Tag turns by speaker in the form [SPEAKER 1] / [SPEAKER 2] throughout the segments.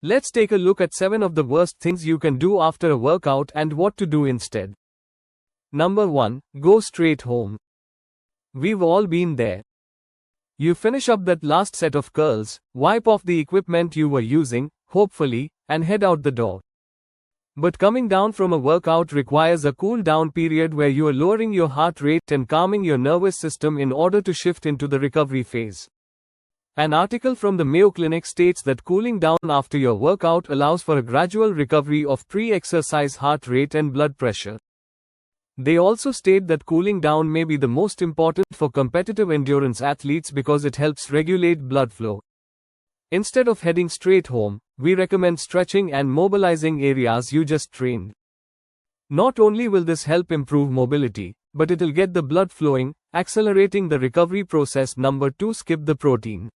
[SPEAKER 1] Let's take a look at 7 of the worst things you can do after a workout and what to do instead. Number 1. Go straight home. We've all been there. You finish up that last set of curls, wipe off the equipment you were using, hopefully, and head out the door. But coming down from a workout requires a cool down period where you are lowering your heart rate and calming your nervous system in order to shift into the recovery phase. An article from the Mayo Clinic states that cooling down after your workout allows for a gradual recovery of pre-exercise heart rate and blood pressure. They also state that cooling down may be the most important for competitive endurance athletes because it helps regulate blood flow. Instead of heading straight home, we recommend stretching and mobilizing areas you just trained. Not only will this help improve mobility, but it'll get the blood flowing, accelerating the recovery process. Number 2. Skip the protein.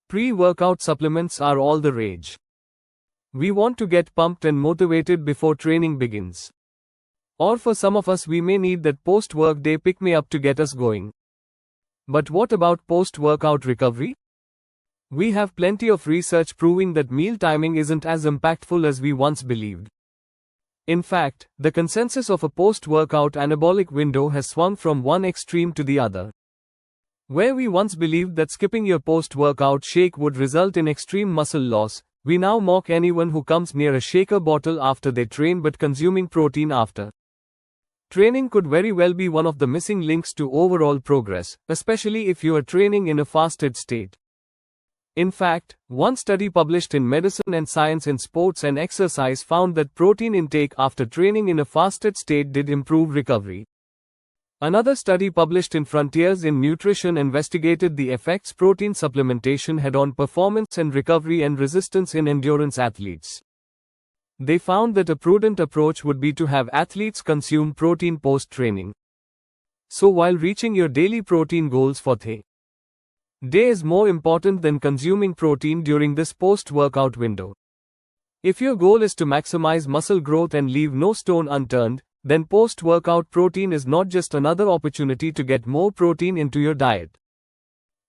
[SPEAKER 1] Pre-workout supplements are all the rage. We want to get pumped and motivated before training begins. Or for some of us, we may need that post-workday pick-me-up to get us going. But what about post-workout recovery? We have plenty of research proving that meal timing isn't as impactful as we once believed. In fact, the consensus of a post-workout anabolic window has swung from one extreme to the other. Where we once believed that skipping your post-workout shake would result in extreme muscle loss, we now mock anyone who comes near a shaker bottle after they train but consuming protein after. Training could very well be one of the missing links to overall progress, especially if you are training in a fasted state. In fact, one study published in Medicine and Science in Sports and Exercise found that protein intake after training in a fasted state did improve recovery. Another study published in Frontiers in Nutrition investigated the effects protein supplementation had on performance and recovery and resistance in endurance athletes. They found that a prudent approach would be to have athletes consume protein post-training. So while reaching your daily protein goals for the day is more important than consuming protein during this post-workout window. If your goal is to maximize muscle growth and leave no stone unturned, then post-workout protein is not just another opportunity to get more protein into your diet.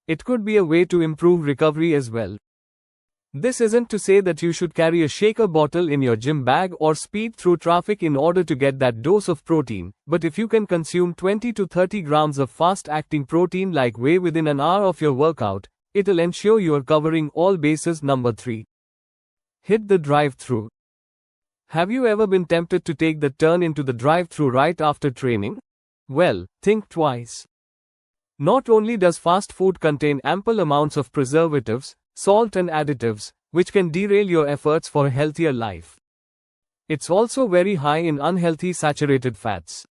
[SPEAKER 1] It could be a way to improve recovery as well. This isn't to say that you should carry a shaker bottle in your gym bag or speed through traffic in order to get that dose of protein, but if you can consume 20 to 30 grams of fast-acting protein like whey within an hour of your workout, it'll ensure you are covering all bases. Number 3. Hit the drive-thru. Have you ever been tempted to take the turn into the drive-thru right after training? Well, think twice. Not only does fast food contain ample amounts of preservatives, salt and additives, which can derail your efforts for a healthier life, it's also very high in unhealthy saturated fats.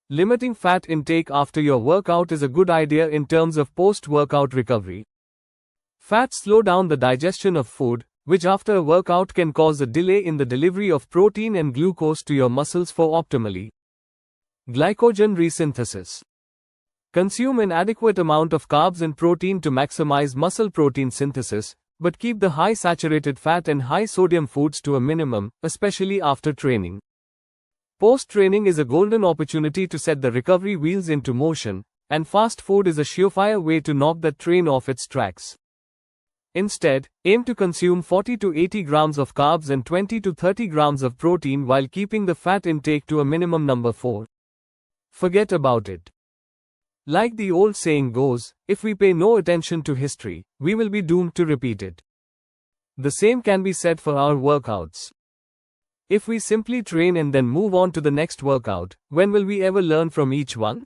[SPEAKER 1] Limiting fat intake after your workout is a good idea in terms of post-workout recovery. Fats slow down the digestion of food, which after a workout can cause a delay in the delivery of protein and glucose to your muscles for optimally glycogen resynthesis. Consume an adequate amount of carbs and protein to maximize muscle protein synthesis, but keep the high saturated fat and high sodium foods to a minimum, especially after training. Post-training is a golden opportunity to set the recovery wheels into motion, and fast food is a surefire way to knock that train off its tracks. Instead, aim to consume 40 to 80 grams of carbs and 20 to 30 grams of protein while keeping the fat intake to a minimum. Number 4. Forget about it. Like the old saying goes, if we pay no attention to history, we will be doomed to repeat it. The same can be said for our workouts. If we simply train and then move on to the next workout, when will we ever learn from each one?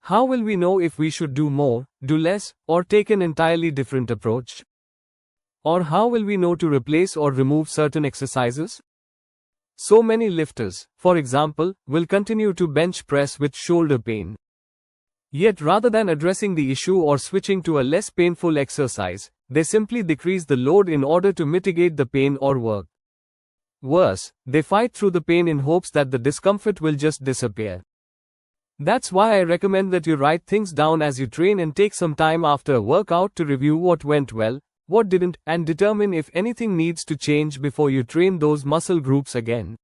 [SPEAKER 1] How will we know if we should do more, do less, or take an entirely different approach? Or how will we know to replace or remove certain exercises? So many lifters, for example, will continue to bench press with shoulder pain. Yet rather than addressing the issue or switching to a less painful exercise, they simply decrease the load in order to mitigate the pain or work. Worse, they fight through the pain in hopes that the discomfort will just disappear. That's why I recommend that you write things down as you train and take some time after a workout to review what went well, what didn't, and determine if anything needs to change before you train those muscle groups again.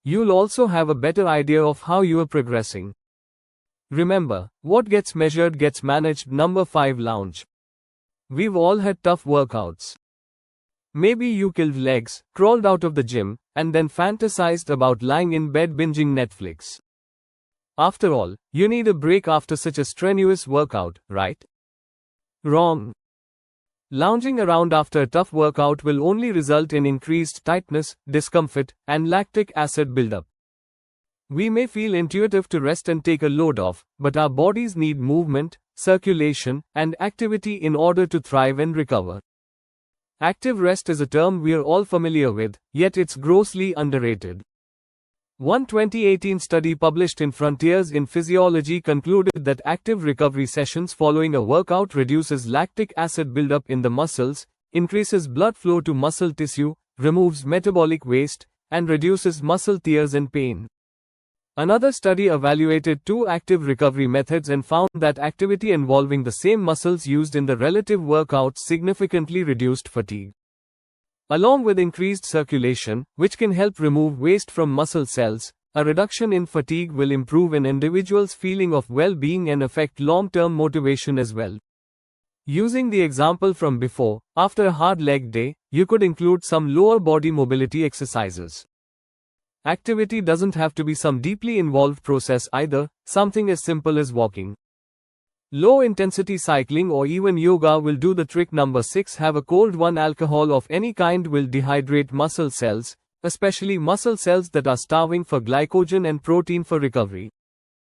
[SPEAKER 1] You'll also have a better idea of how you are progressing. Remember, what gets measured gets managed. Number 5. Lounge. We've all had tough workouts. Maybe you killed legs, crawled out of the gym, and then fantasized about lying in bed binging Netflix. After all, you need a break after such a strenuous workout, right? Wrong. Lounging around after a tough workout will only result in increased tightness, discomfort, and lactic acid buildup. We may feel intuitive to rest and take a load off, but our bodies need movement, circulation, and activity in order to thrive and recover. Active rest is a term we're all familiar with, yet it's grossly underrated. One 2018 study published in Frontiers in Physiology concluded that active recovery sessions following a workout reduces lactic acid buildup in the muscles, increases blood flow to muscle tissue, removes metabolic waste, and reduces muscle tears and pain. Another study evaluated two active recovery methods and found that activity involving the same muscles used in the relative workouts significantly reduced fatigue. Along with increased circulation, which can help remove waste from muscle cells, a reduction in fatigue will improve an individual's feeling of well-being and affect long-term motivation as well. Using the example from before, after a hard leg day, you could include some lower body mobility exercises. Activity doesn't have to be some deeply involved process either, something as simple as walking. Low-intensity cycling or even yoga will do the trick. Number 6. Have a cold one. Alcohol of any kind will dehydrate muscle cells, especially muscle cells that are starving for glycogen and protein for recovery.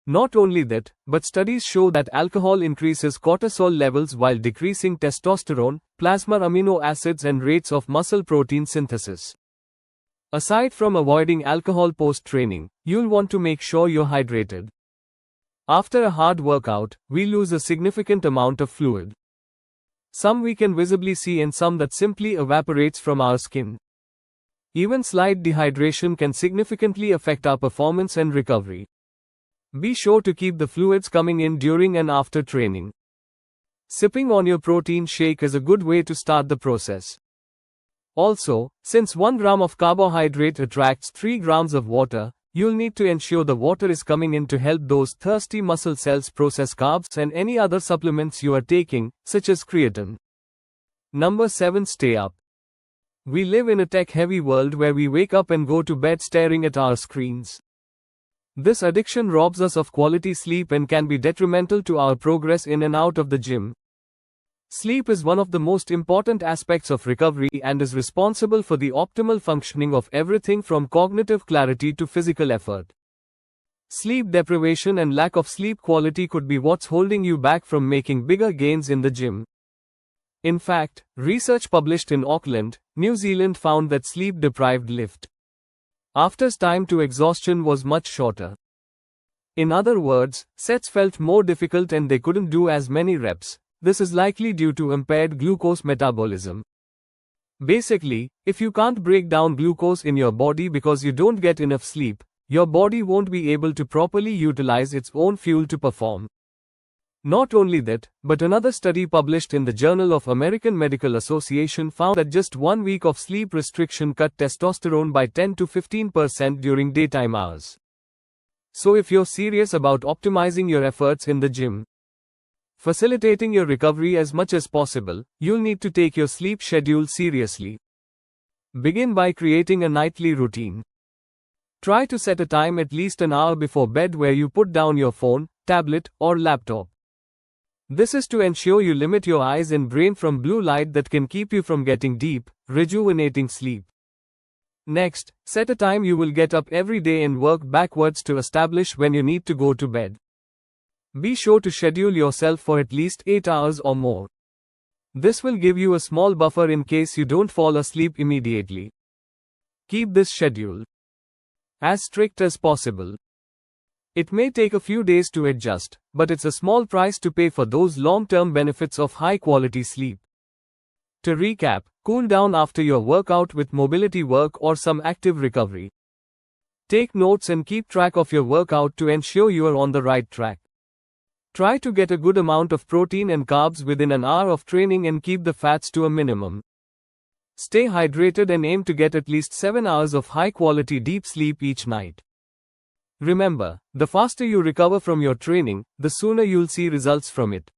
[SPEAKER 1] Not only that, but studies show that alcohol increases cortisol levels while decreasing testosterone, plasma amino acids and rates of muscle protein synthesis. Aside from avoiding alcohol post-training, you'll want to make sure you're hydrated. After a hard workout, we lose a significant amount of fluid. Some we can visibly see and some that simply evaporates from our skin. Even slight dehydration can significantly affect our performance and recovery. Be sure to keep the fluids coming in during and after training. Sipping on your protein shake is a good way to start the process. Also, since 1 gram of carbohydrate attracts 3 grams of water, you'll need to ensure the water is coming in to help those thirsty muscle cells process carbs and any other supplements you are taking, such as creatine. Number 7. Stay up. We live in a tech-heavy world where we wake up and go to bed staring at our screens. This addiction robs us of quality sleep and can be detrimental to our progress in and out of the gym. Sleep is one of the most important aspects of recovery and is responsible for the optimal functioning of everything from cognitive clarity to physical effort. Sleep deprivation and lack of sleep quality could be what's holding you back from making bigger gains in the gym. In fact, research published in Auckland, New Zealand found that sleep-deprived lift after time to exhaustion was much shorter. In other words, sets felt more difficult and they couldn't do as many reps. This is likely due to impaired glucose metabolism. Basically, if you can't break down glucose in your body because you don't get enough sleep, your body won't be able to properly utilize its own fuel to perform. Not only that, but another study published in the Journal of American Medical Association found that just 1 week of sleep restriction cut testosterone by 10 to 15% during daytime hours. So if you're serious about optimizing your efforts in the gym, facilitating your recovery as much as possible, you'll need to take your sleep schedule seriously. Begin by creating a nightly routine. Try to set a time at least an hour before bed where you put down your phone, tablet, or laptop. This is to ensure you limit your eyes and brain from blue light that can keep you from getting deep, rejuvenating sleep. Next, set a time you will get up every day and work backwards to establish when you need to go to bed. Be sure to schedule yourself for at least 8 hours or more. This will give you a small buffer in case you don't fall asleep immediately. Keep this schedule as strict as possible. It may take a few days to adjust, but it's a small price to pay for those long-term benefits of high-quality sleep. To recap, cool down after your workout with mobility work or some active recovery. Take notes and keep track of your workout to ensure you are on the right track. Try to get a good amount of protein and carbs within an hour of training and keep the fats to a minimum. Stay hydrated and aim to get at least 7 hours of high-quality deep sleep each night. Remember, the faster you recover from your training, the sooner you'll see results from it.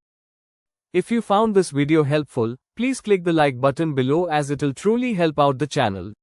[SPEAKER 1] If you found this video helpful, Please click the like button below as it'll truly help out the channel.